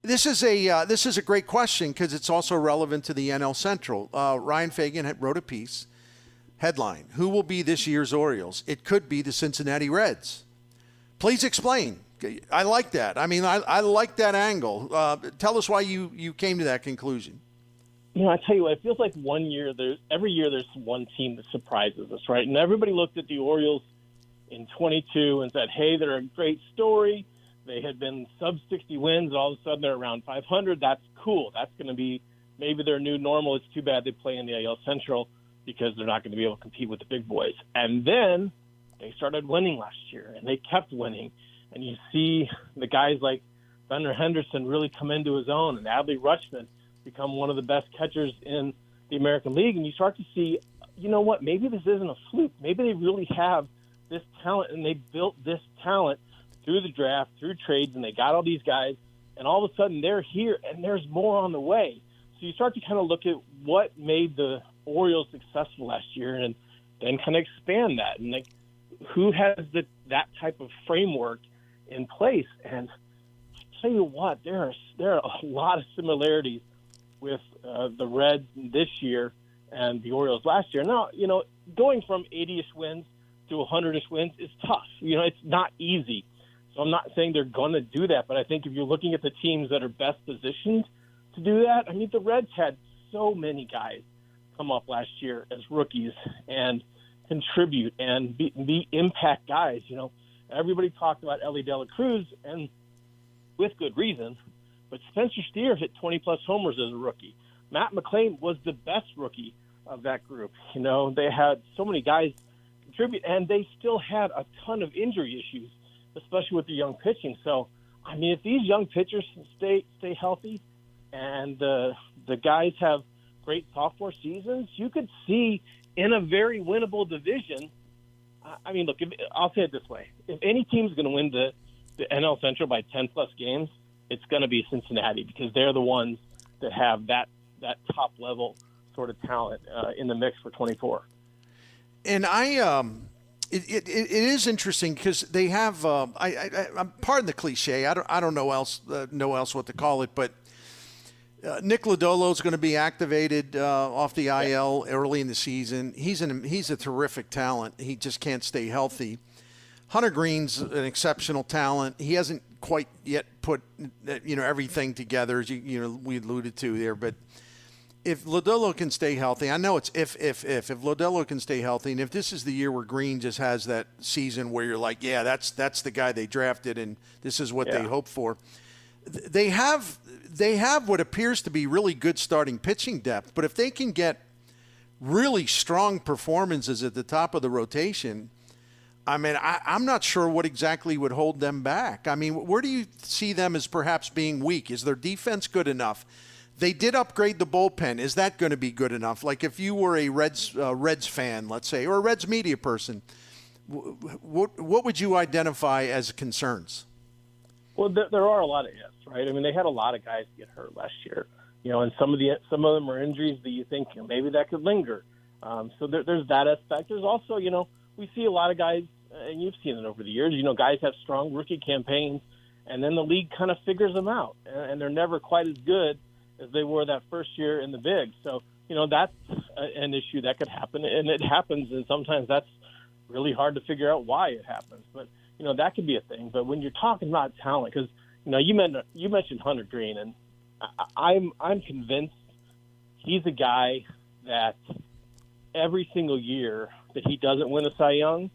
This is a great question because it's also relevant to the NL Central. Ryan Fagan wrote a piece, headline, "Who will be this year's Orioles? It could be the Cincinnati Reds." Please explain. I like that. I mean, I like that angle. Tell us why you came to that conclusion. I tell you what, it feels like every year there's one team that surprises us, right? And everybody looked at the Orioles in 22 and said, hey, they're a great story. They had been sub-60 wins. All of a sudden they're around 500. That's cool. That's going to be maybe their new normal. It's too bad they play in the AL Central because they're not going to be able to compete with the big boys. And then they started winning last year, and they kept winning. And you see the guys like Gunnar Henderson really come into his own, and Adley Rutschman become one of the best catchers in the American League. And you start to see, you know what, maybe this isn't a fluke. Maybe they really have this talent, and they built this talent through the draft, through trades, and they got all these guys, and all of a sudden they're here, and there's more on the way. So you start to kind of look at what made the Orioles successful last year and then kind of expand that. And like, who has that type of framework in place? And I'll tell you what, there are a lot of similarities with the Reds this year and the Orioles last year. Now, going from 80-ish wins to 100-ish wins is tough. It's not easy. So I'm not saying they're going to do that, but I think if you're looking at the teams that are best positioned to do that, I mean, the Reds had so many guys come up last year as rookies and contribute and be impact guys. Everybody talked about Ellie De La Cruz, and with good reason, but Spencer Steer hit 20-plus homers as a rookie. Matt McClain was the best rookie of that group. They had so many guys contribute, and they still had a ton of injury issues, especially with the young pitching. So, I mean, if these young pitchers stay healthy and the guys have great sophomore seasons, you could see in a very winnable division. I mean, look, I'll say it this way. If any team's going to win the NL Central by 10-plus games, it's going to be Cincinnati because they're the ones that have that top-level sort of talent in the mix for 24. And it is interesting because they have. I'm pardon the cliche. I don't know else what to call it, but Nick Lodolo is going to be activated off the IL early in the season. He's a terrific talent. He just can't stay healthy. Hunter Green's an exceptional talent. He hasn't quite yet put everything together, as we alluded to there, but. If Lodolo can stay healthy, I know it's if Lodolo can stay healthy, and if this is the year where Green just has that season where you're like, yeah, that's the guy they drafted, and this is what they hope for. They have what appears to be really good starting pitching depth, but if they can get really strong performances at the top of the rotation, I mean, I'm not sure what exactly would hold them back. I mean, where do you see them as perhaps being weak? Is their defense good enough? They did upgrade the bullpen. Is that going to be good enough? Like if you were a Reds fan, let's say, or a Reds media person, what would you identify as concerns? Well, there are a lot of ifs, right? I mean, they had a lot of guys get hurt last year, and some of them are injuries that you think maybe that could linger. So there's that aspect. There's also, we see a lot of guys, and you've seen it over the years. Guys have strong rookie campaigns, and then the league kind of figures them out, and they're never quite as good as they were that first year in the big. So, that's an issue that could happen, and it happens, and sometimes that's really hard to figure out why it happens. But, that could be a thing. But when you're talking about talent, because, you mentioned Hunter Green, and I'm convinced he's a guy that every single year that he doesn't win a Cy Young,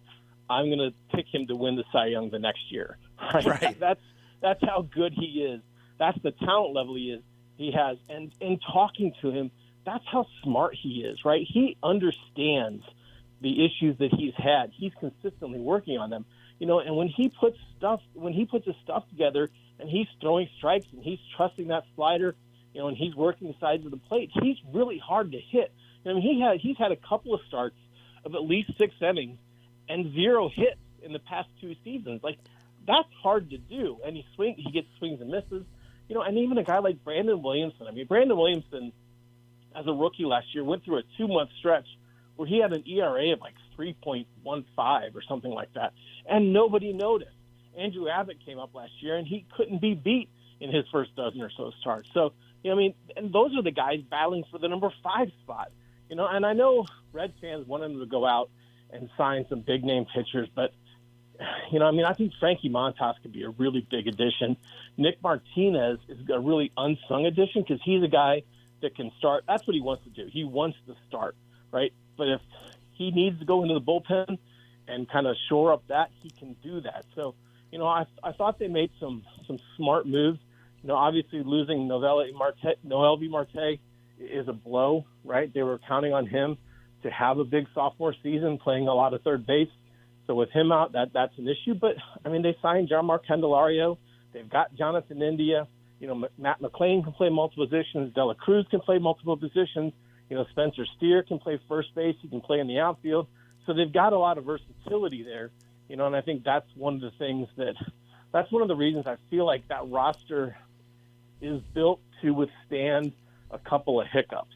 I'm going to pick him to win the Cy Young the next year. Right? That's how good he is. That's the talent level he has. And in talking to him, that's how smart he is, right? He understands the issues that he's had. He's consistently working on them. And when he puts his stuff together and he's throwing strikes and he's trusting that slider, and he's working the sides of the plate, he's really hard to hit. I mean, he's had a couple of starts of at least 6 innings and 0 hits in the past 2 seasons. Like, that's hard to do. And he gets swings and misses. And even a guy like Brandon Williamson. I mean, Brandon Williamson, as a rookie last year, went through a 2-month stretch where he had an ERA of like 3.15 or something like that, and nobody noticed. Andrew Abbott came up last year, and he couldn't be beat in his first dozen or so starts. So, I mean, and those are the guys battling for the number 5 spot. And I know Reds fans want him to go out and sign some big-name pitchers, but, I think Frankie Montas could be a really big addition. Nick Martinez is a really unsung addition because he's a guy that can start. That's what he wants to do. He wants to start, right? But if he needs to go into the bullpen and kind of shore up that, he can do that. So, I thought they made some smart moves. Obviously losing Noel V. Marte is a blow, right? They were counting on him to have a big sophomore season, playing a lot of third base. So with him out, that's an issue. But, they signed John Mark Candelario. They've got Jonathan India. Matt McClain can play multiple positions. Dela Cruz can play multiple positions. Spencer Steer can play first base. He can play in the outfield. So they've got a lot of versatility there. And I think that's one of the things that's one of the reasons I feel like that roster is built to withstand a couple of hiccups,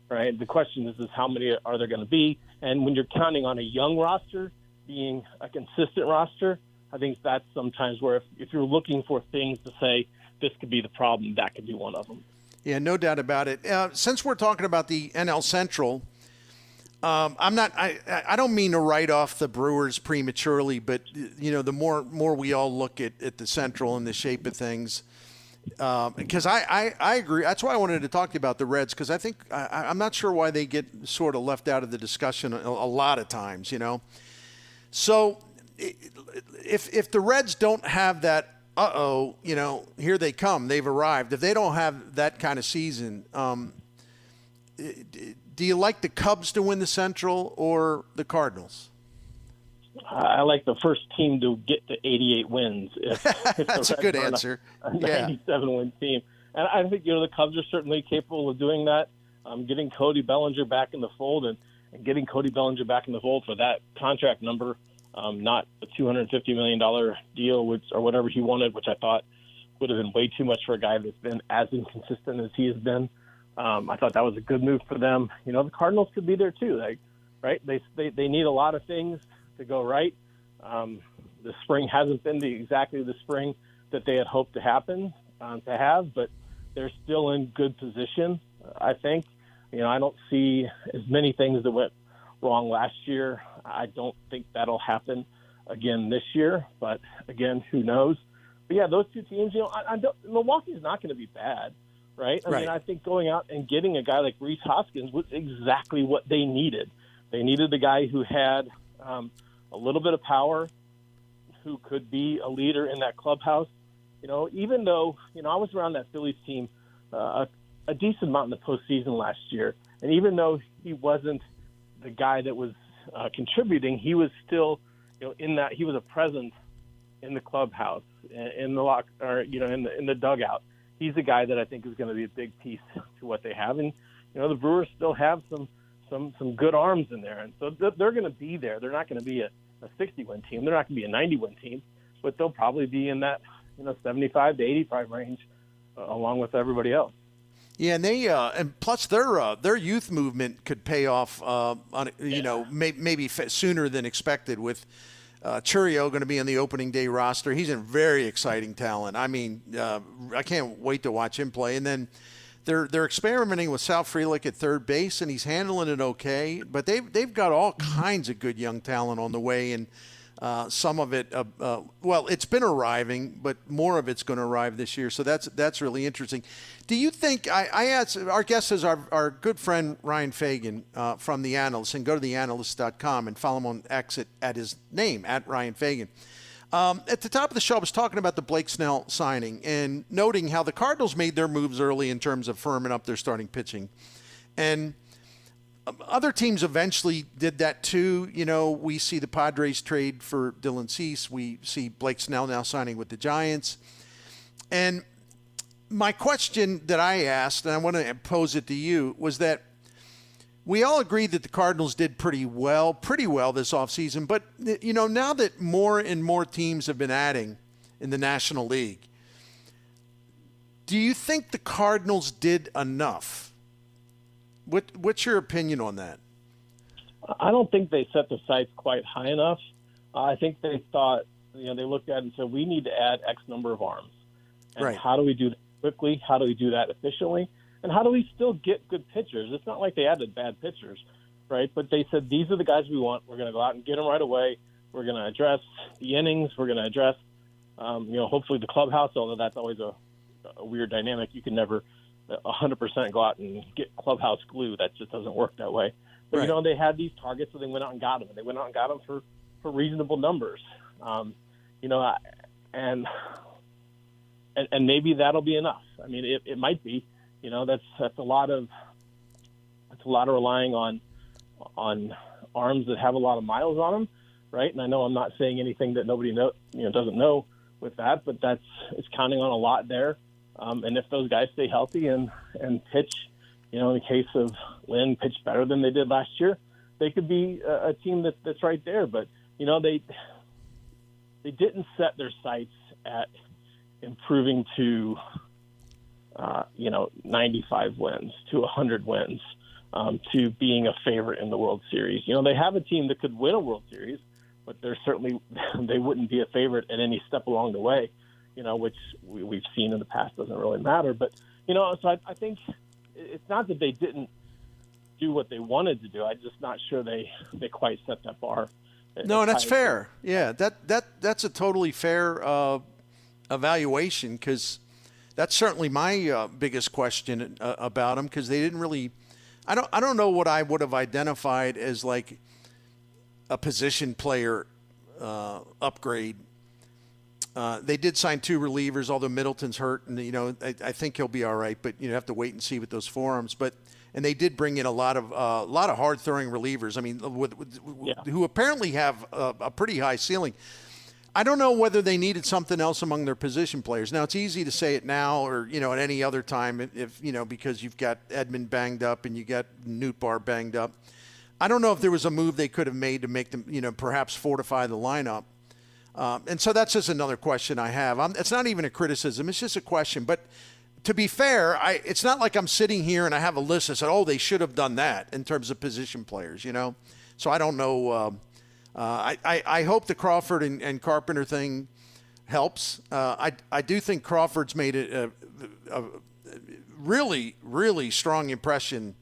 right? The question is how many are there going to be? And when you're counting on a young roster being a consistent roster, I think that's sometimes where if you're looking for things to say, this could be the problem, that could be one of them. Yeah, no doubt about it. Since we're talking about the NL Central, I don't mean to write off the Brewers prematurely, but the more we all look at the Central and the shape of things, because I agree. That's why I wanted to talk to you about the Reds, because I think I'm not sure why they get sort of left out of the discussion a lot of times. So if the Reds don't have that, here they come, they've arrived. If they don't have that kind of season, do you like the Cubs to win the Central or the Cardinals? I like the first team to get to 88 wins. If That's a good answer. A 97-win team. And I think, the Cubs are certainly capable of doing that. Getting Cody Bellinger back in the fold and getting Cody Bellinger back in the fold for that contract number, not a $250 million deal, or whatever he wanted, which I thought would have been way too much for a guy that's been as inconsistent as he has been. I thought that was a good move for them. The Cardinals could be there too, right? They need a lot of things to go right. The spring hasn't been exactly the spring that they had hoped to have, but they're still in good position, I think. I don't see as many things that went wrong last year. I don't think that'll happen again this year, but again, who knows? But yeah, those two teams, Milwaukee's not going to be bad. Right? I mean, I think going out and getting a guy like Rhys Hoskins was exactly what they needed. They needed a guy who had a little bit of power, who could be a leader in that clubhouse. Even though, I was around that Phillies team a decent amount in the postseason last year, and even though he wasn't the guy that was contributing, he was still, in that he was a presence in the clubhouse, in the in the dugout. He's a guy that I think is going to be a big piece to what they have. And, the Brewers still have some good arms in there. And so they're going to be there. They're not going to be a 60-win team. They're not going to be a 90-win team, but they'll probably be in that, 75 to 85 range along with everybody else. Yeah, and they and plus their youth movement could pay off maybe sooner than expected with Churio going to be on the opening day roster. He's a very exciting talent. I mean, I can't wait to watch him play. And then they're experimenting with Sal Frelick at third base, and he's handling it okay. But they've got all kinds of good young talent on the way, and some of it, it's been arriving, but more of it's going to arrive this year. So that's really interesting. Do you think, I asked, our guest is our good friend Ryan Fagan from The Analyst, and go to theanalyst.com and follow him on X at his name, at Ryan Fagan. At the top of the show, I was talking about the Blake Snell signing and noting how the Cardinals made their moves early in terms of firming up their starting pitching. And other teams eventually did that too. We see the Padres trade for Dylan Cease. We see Blake Snell now signing with the Giants. And my question that I asked, and I want to pose it to you, was that we all agreed that the Cardinals did pretty well this offseason. But, now that more and more teams have been adding in the National League, do you think the Cardinals did enough? What's your opinion on that? I don't think they set the sights quite high enough. I think they thought, they looked at it and said, we need to add X number of arms. And Right. how do we do that quickly? How do we do that efficiently? And how do we still get good pitchers? It's not like they added bad pitchers, right? But they said, these are the guys we want. We're going to go out and get them right away. We're going to address the innings. We're going to address, hopefully the clubhouse, although that's always a weird dynamic. You can never 100% go out and get clubhouse glue. That just doesn't work that way. But, Right. they had these targets, so they went out and got them. And they went out and got them for reasonable numbers. And maybe that'll be enough. I mean, it might be. That's a lot of relying on arms that have a lot of miles on them, right? And I know I'm not saying anything that nobody doesn't know with that, but it's counting on a lot there. And if those guys stay healthy and pitch, in the case of Lynn, pitch better than they did last year, they could be a team that's right there. But they didn't set their sights at improving to 95 wins, to 100 wins, to being a favorite in the World Series. They have a team that could win a World Series, but they wouldn't be a favorite at any step along the way, which we've seen in the past doesn't really matter. But, so I think it's not that they didn't do what they wanted to do. I'm just not sure they quite set that bar. No, and that's fair. Yeah, that's a totally fair evaluation, because that's certainly my biggest question about them, because they didn't really. I don't know what I would have identified as like a position player upgrade. They did sign 2 relievers, although Middleton's hurt, and I think he'll be all right. But you have to wait and see with those forearms. And they did bring in a lot of hard throwing relievers. I mean, who apparently have a pretty high ceiling. I don't know whether they needed something else among their position players. Now, it's easy to say it now or, at any other time if because you've got Edmund banged up and you got Nootbaar banged up. I don't know if there was a move they could have made to make them, perhaps fortify the lineup. And so that's just another question I have. It's not even a criticism. It's just a question. But to be fair, it's not like I'm sitting here and I have a list that said, they should have done that in terms of position players, So I don't know. I hope the Crawford and Carpenter thing helps. I do think Crawford's made a really, really strong impression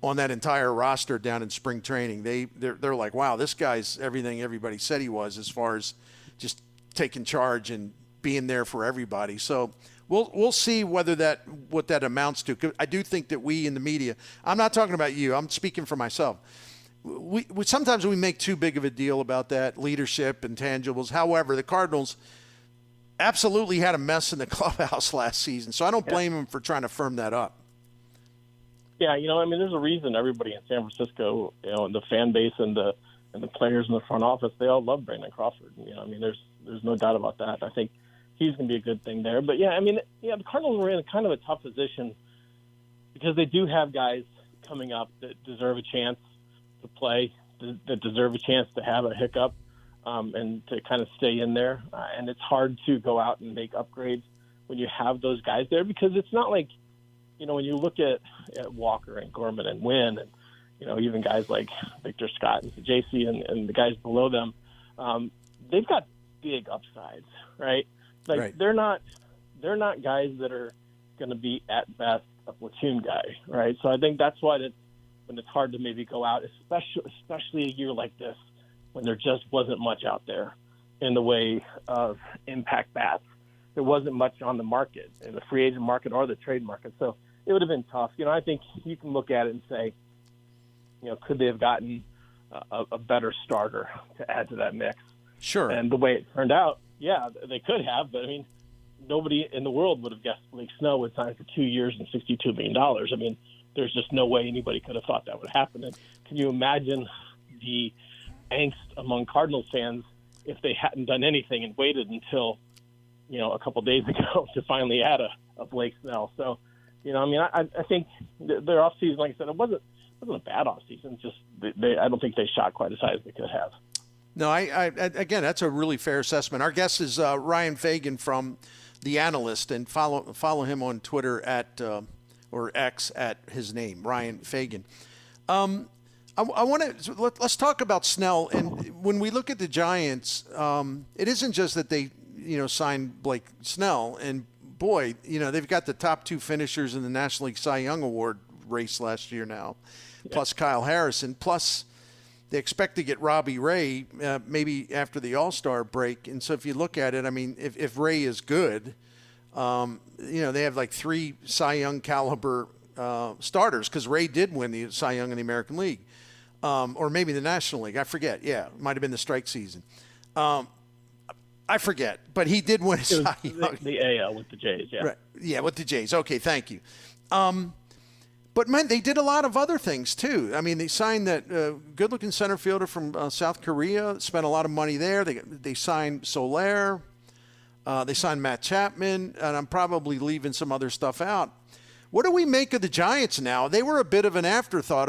on that entire roster down in spring training. They're like, wow, this guy's everything everybody said he was as far as just taking charge and being there for everybody. So we'll see what that amounts to. 'Cause I do think that we in the media, I'm not talking about you, I'm speaking for myself. We sometimes we make too big of a deal about that leadership and tangibles. However, the Cardinals absolutely had a mess in the clubhouse last season, so I don't blame them for trying to firm that up. Yeah, there's a reason everybody in San Francisco, the fan base and the players in the front office, they all love Brandon Crawford. There's no doubt about that. I think he's going to be a good thing there. But the Cardinals were in kind of a tough position because they do have guys coming up that deserve a chance to play, that deserve a chance to have a hiccup and to kind of stay in there. And it's hard to go out and make upgrades when you have those guys there, because it's not like, when you look at Walker and Gorman and Wynn and, even guys like Victor Scott and JC and the guys below them, they've got big upsides, right? Like right. They're not guys that are going to be at best a platoon guy, right? So I think that's why when it's hard to maybe go out, especially a year like this, when there just wasn't much out there in the way of impact bats. There wasn't much on the market, in the free agent market or the trade market. So it would have been tough. I think you can look at it and say, could they have gotten a better starter to add to that mix? Sure. And the way it turned out, yeah, they could have. But, nobody in the world would have guessed Blake Snow would sign for 2 years and $62 million. There's just no way anybody could have thought that would happen. And can you imagine the angst among Cardinals fans if they hadn't done anything and waited until, a couple days ago to finally add a Blake Snell? So, I think their offseason, like I said, it wasn't a bad offseason. Just I don't think they shot quite as high as they could have. No, I again, that's a really fair assessment. Our guest is Ryan Fagan from The Analyst, and follow him on Twitter at or X at his name, Ryan Fagan. I want to let's talk about Snell. And when we look at the Giants, it isn't just that they signed Blake Snell, boy, they've got the top 2 finishers in the National League Cy Young Award race last year now, plus Kyle Harrison, plus they expect to get Robbie Ray maybe after the All-Star break. And so if you look at it, I mean, if Ray is good, they have like 3 Cy Young caliber starters, because Ray did win the Cy Young in the American League, or maybe the National League. I forget. Yeah, it might have been the strike season. I forget, but he did win a Cy Young. The AL with the Jays, yeah. Right. Yeah, with the Jays. Okay, thank you. But, man, they did a lot of other things, too. I mean, they signed that good-looking center fielder from South Korea, spent a lot of money there. They signed Soler. They signed Matt Chapman, and I'm probably leaving some other stuff out. What do we make of the Giants now? They were a bit of an afterthought.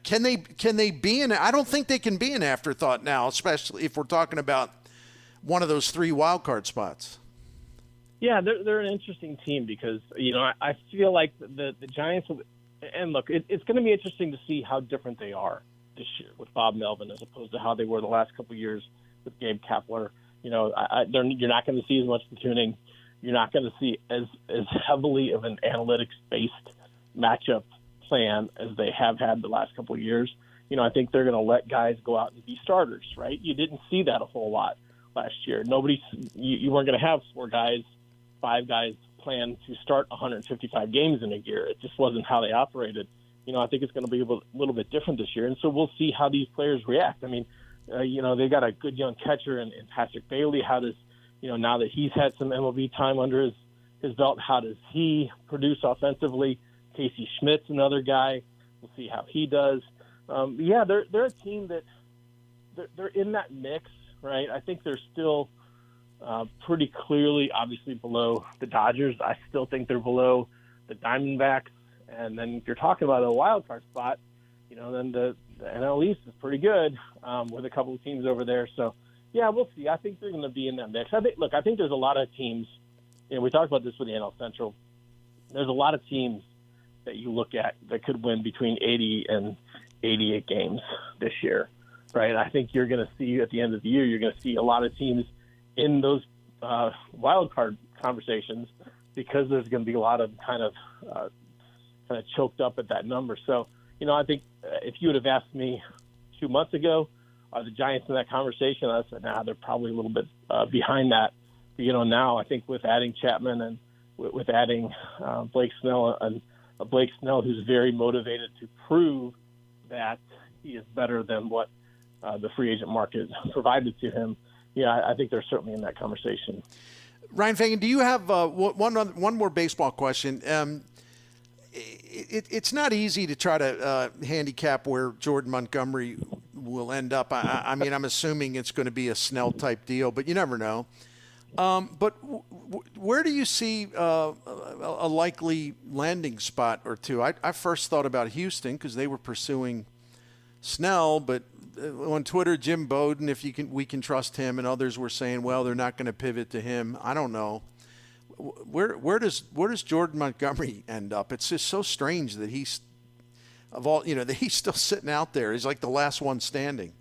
Can they be I don't think they can be an afterthought now, especially if we're talking about one of those 3 wild card spots. Yeah, they're an interesting team because, I feel like the Giants – and, look, it's going to be interesting to see how different they are this year with Bob Melvin as opposed to how they were the last couple of years with Gabe Kapler. You're not going to see as much platooning. You're not going to see as heavily of an analytics-based matchup plan as they have had the last couple of years. I think they're going to let guys go out and be starters, right? You didn't see that a whole lot last year. You weren't going to have 4 guys, 5 guys plan to start 155 games in a year. It just wasn't how they operated. I think it's going to be a little bit different this year, and so we'll see how these players react. I mean, they got a good young catcher in Patrick Bailey. How does, now that he's had some MLB time under his belt, how does he produce offensively? Casey Schmidt's another guy. We'll see how he does. They're a team that they're in that mix, right? I think they're still pretty clearly, obviously, below the Dodgers. I still think they're below the Diamondbacks. And then if you're talking about a wild card spot, then the NL East is pretty good with a couple of teams over there. So, yeah, we'll see. I think they're going to be in that mix. I think there's a lot of teams. We talked about this with the NL Central. There's a lot of teams that you look at that could win between 80 and 88 games this year, right? I think you're going to see at the end of the year, you're going to see a lot of teams in those wild card conversations because there's going to be a lot of kind of choked up at that number. So, I think if you would have asked me 2 months ago, are the Giants in that conversation? I said, they're probably a little bit behind that. But, now I think with adding Chapman and with adding Blake Snell, and Blake Snell who's very motivated to prove that he is better than what the free agent market provided to him, I think they're certainly in that conversation. Ryan Fagan, do you have one more baseball question? It's not easy to try to handicap where Jordan Montgomery will end up. I mean, I'm assuming it's going to be a Snell-type deal, but you never know. But where do you see a likely landing spot or two? I first thought about Houston because they were pursuing Snell, but on Twitter, Jim Bowden, we can trust him, and others were saying, well, they're not going to pivot to him. I don't know. Where does Jordan Montgomery end up? It's just so strange that he's that he's still sitting out there. He's like the last one standing.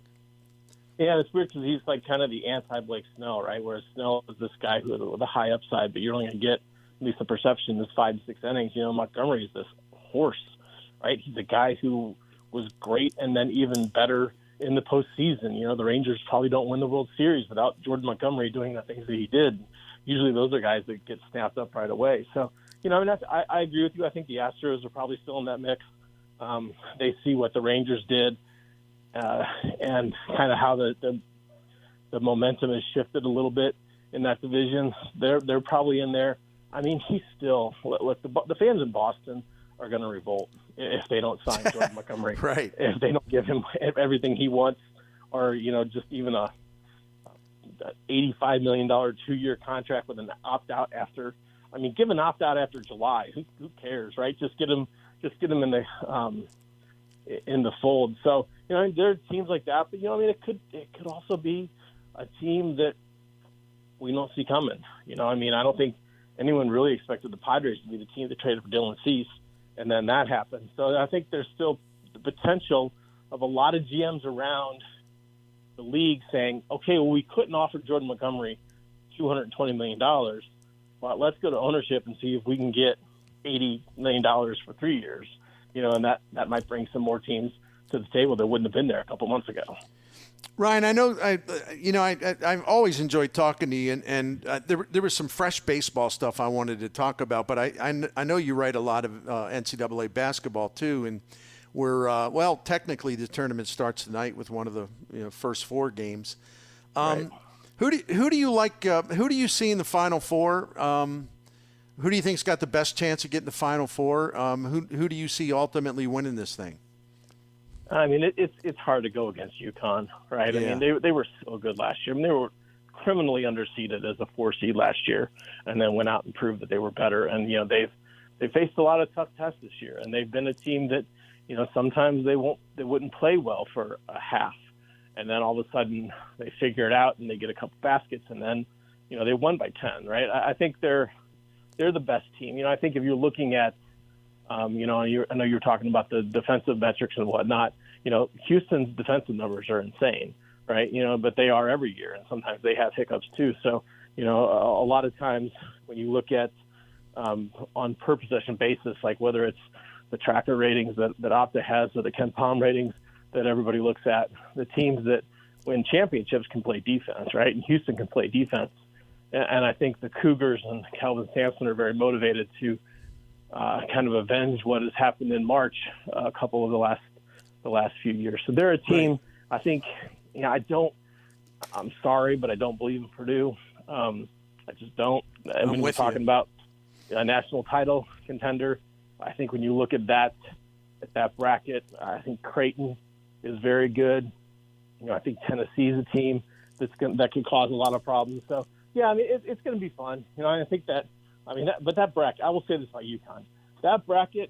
Yeah, it's weird because he's like kind of the anti-Blake Snell, right? Whereas Snell is this guy with a high upside, but you're only going to get, at least the perception, this 5 to 6 innings. Montgomery is this horse, right? He's a guy who was great and then even better in the postseason. The Rangers probably don't win the World Series without Jordan Montgomery doing the things that he did. Usually those are guys that get snapped up right away. So, I agree with you. I think the Astros are probably still in that mix. They see what the Rangers did and kind of how the momentum has shifted a little bit in that division. They're probably in there. I mean, he's still – look, the fans in Boston are going to revolt if they don't sign Jordan Montgomery. Right. If they don't give him everything he wants or, just even a $85 million 2-year contract with an opt-out after. I mean, give an opt-out after July. Who cares, right? Just get him in the fold. So, there are teams like that, but it could also be a team that we don't see coming. I don't think anyone really expected the Padres to be the team that traded for Dylan Cease, and then that happened. So I think there's still the potential of a lot of GMs around the league saying, okay, well, we couldn't offer Jordan Montgomery $220 million. well, let's go to ownership and see if we can get $80 million for 3 years, and that might bring some more teams to the table that wouldn't have been there a couple months ago. Ryan, I know I've always enjoyed talking to you, and there was some fresh baseball stuff I wanted to talk about, but I know you write a lot of NCAA basketball too, and we're technically the tournament starts tonight with one of the first 4 games. Right. Who do you like? Who do you see in the Final Four? Who do you think's got the best chance of getting the Final Four? Who do you see ultimately winning this thing? I mean, it's hard to go against UConn, right? Yeah. I mean, they were so good last year. I mean, they were criminally underseeded as a 4 seed last year, and then went out and proved that they were better. And they faced a lot of tough tests this year, and they've been a team that sometimes they wouldn't play well for a half, and then all of a sudden they figure it out and they get a couple baskets, and then they won by 10, right? I think they're the best team. I think if you're looking at I know you're talking about the defensive metrics and whatnot. Houston's defensive numbers are insane, right? But they are every year, and sometimes they have hiccups too. So, a lot of times when you look at on per possession basis, like whether it's the tracker ratings that Opta has or the Ken Palm ratings that everybody looks at, the teams that win championships can play defense, right? And Houston can play defense. And I think the Cougars and Calvin Sampson are very motivated to kind of avenge what has happened in March a couple of the last few years. So they're a team. Right. I think I'm sorry, but I don't believe in Purdue. I just don't. And when we're talking about a national title contender, I think when you look at that bracket, I think Creighton is very good. I think Tennessee is a team that can cause a lot of problems. So yeah, I mean it's going to be fun. I think that. But that bracket, I will say this about UConn. That bracket,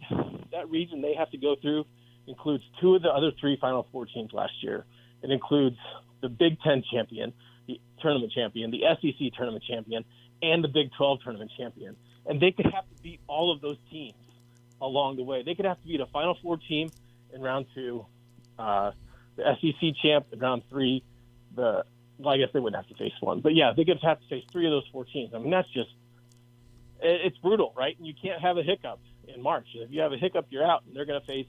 that region they have to go through includes 2 of the other 3 Final Four teams last year. It includes the Big Ten champion, the tournament champion, the SEC tournament champion, and the Big 12 tournament champion. And they could have to beat all of those teams along the way. They could have to beat a Final Four team in round 2, the SEC champ in round 3. I guess they wouldn't have to face one. But, yeah, they could have to face 3 of those 4 teams. I mean, that's just – it's brutal, right? And you can't have a hiccup in March. If you have a hiccup, you're out. And they're going to face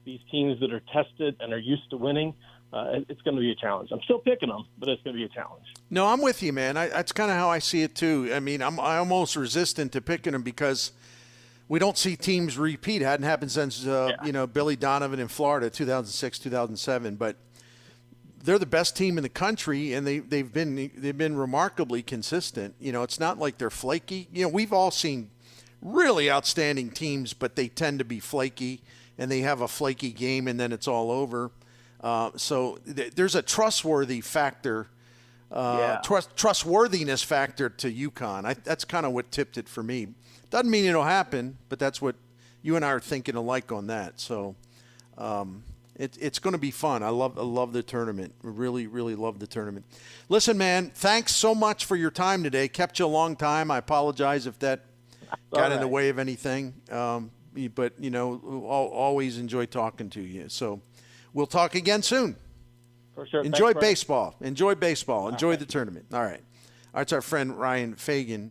these teams that are tested and are used to winning. It's going to be a challenge. I'm still picking them, but it's going to be a challenge. No, I'm with you, man. That's kind of how I see it too. I mean, I'm almost resistant to picking them because we don't see teams repeat. It hadn't happened since Billy Donovan in Florida, 2006, 2007. But they're the best team in the country, and they've been remarkably consistent. It's not like they're flaky. We've all seen really outstanding teams, but they tend to be flaky, and they have a flaky game, and then it's all over. So there's a trustworthy factor, trustworthiness factor to UConn. That's kind of what tipped it for me. Doesn't mean it'll happen, but that's what you and I are thinking alike on that. So. It's going to be fun. I love the tournament. Really, really love the tournament. Listen, man, thanks so much for your time today. Kept you a long time. I apologize if that got in the way of anything. But, I'll always enjoy talking to you. So we'll talk again soon. For sure. Enjoy baseball. Enjoy baseball. Enjoy the tournament. All right. All right, it's our friend Ryan Fagan.